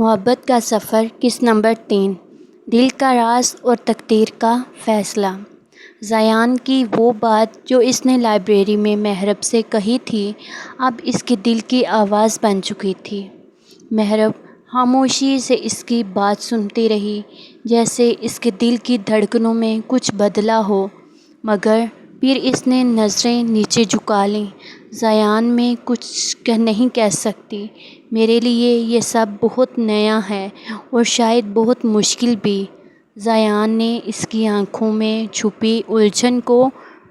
محبت کا سفر قسط نمبر 3 دل کا راز اور تقدیر کا فیصلہ۔ زیان کی وہ بات جو اس نے لائبریری میں محرب سے کہی تھی اب اس کے دل کی آواز بن چکی تھی۔ محرب خاموشی سے اس کی بات سنتی رہی جیسے اس کے دل کی دھڑکنوں میں کچھ بدلا ہو، مگر پھر اس نے نظریں نیچے جھکا لیں۔ زیان میں کچھ نہیں کہہ سکتی، میرے لیے یہ سب بہت نیا ہے اور شاید بہت مشکل بھی۔ زیان نے اس کی آنکھوں میں چھپی الجھن کو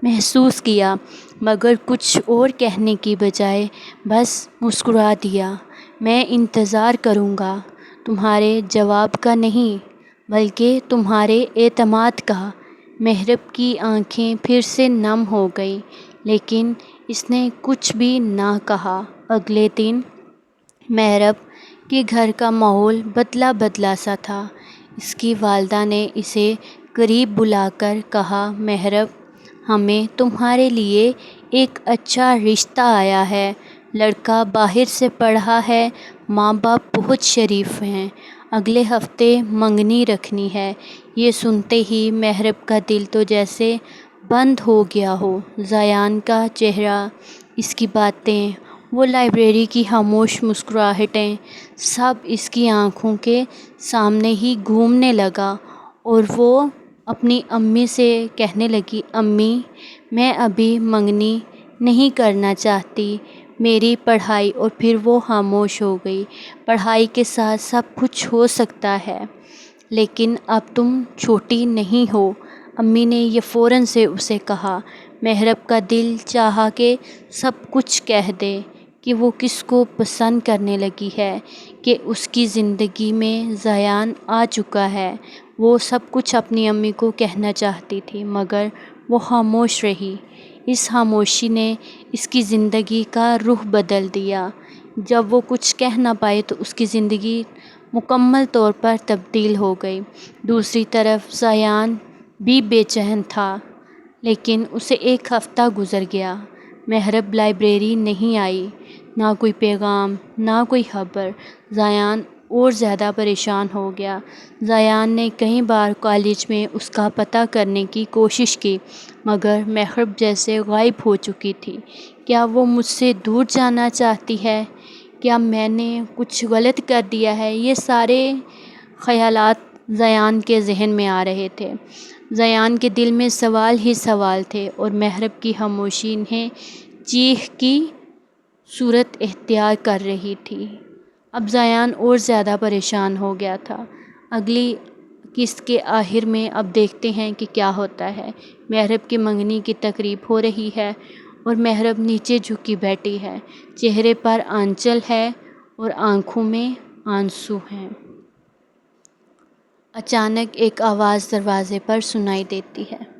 محسوس کیا مگر کچھ اور کہنے کی بجائے بس مسکرا دیا۔ میں انتظار کروں گا، تمہارے جواب کا نہیں بلکہ تمہارے اعتماد کا۔ محرب کی آنکھیں پھر سے نم ہو گئیں لیکن اس نے کچھ بھی نہ کہا۔ اگلے دن محرب کے گھر کا ماحول بدلا بدلا سا تھا۔ اس کی والدہ نے اسے قریب بلا کر کہا، محرب، ہمیں تمہارے لیے ایک اچھا رشتہ آیا ہے۔ لڑکا باہر سے پڑھا ہے، ماں باپ بہت شریف ہیں، اگلے ہفتے منگنی رکھنی ہے۔ یہ سنتے ہی محرب کا دل تو جیسے بند ہو گیا ہو۔ زیان کا چہرہ، اس کی باتیں، وہ لائبریری کی خاموش مسکراہٹیں، سب اس کی آنکھوں کے سامنے ہی گھومنے لگا اور وہ اپنی امی سے کہنے لگی، امی، میں ابھی منگنی نہیں کرنا چاہتی، میری پڑھائی۔ اور پھر وہ خاموش ہو گئی۔ پڑھائی کے ساتھ سب کچھ ہو سکتا ہے لیکن اب تم چھوٹی نہیں ہو، امی نے یہ فوراً سے اسے کہا۔ محرب کا دل چاہا کہ سب کچھ کہہ دے کہ وہ کس کو پسند کرنے لگی ہے، کہ اس کی زندگی میں زیان آ چکا ہے۔ وہ سب کچھ اپنی امی کو کہنا چاہتی تھی مگر وہ خاموش رہی۔ اس خاموشی نے اس کی زندگی کا رخ بدل دیا۔ جب وہ کچھ کہہ نہ پائی تو اس کی زندگی مکمل طور پر تبدیل ہو گئی۔ دوسری طرف زیان بھی بے چین تھا لیکن اسے ایک ہفتہ گزر گیا۔ محرب لائبریری نہیں آئی، نہ کوئی پیغام، نہ کوئی خبر۔ زیان اور زیادہ پریشان ہو گیا۔ زیان نے کئی بار کالج میں اس کا پتہ کرنے کی کوشش کی مگر محرب جیسے غائب ہو چکی تھی۔ کیا وہ مجھ سے دور جانا چاہتی ہے؟ کیا میں نے کچھ غلط کر دیا ہے؟ یہ سارے خیالات زیان کے ذہن میں آ رہے تھے۔ زیان کے دل میں سوال ہی سوال تھے اور محرب کی خاموشی انہیں چیخ کی صورت اختیار کر رہی تھی۔ اب زیان اور زیادہ پریشان ہو گیا تھا۔ اگلی قسط کے آخر میں اب دیکھتے ہیں کہ کیا ہوتا ہے۔ محرب کی منگنی کی تقریب ہو رہی ہے اور محرب نیچے جھکی بیٹھی ہے، چہرے پر آنچل ہے اور آنکھوں میں آنسو ہیں۔ اچانک ایک آواز دروازے پر سنائی دیتی ہے۔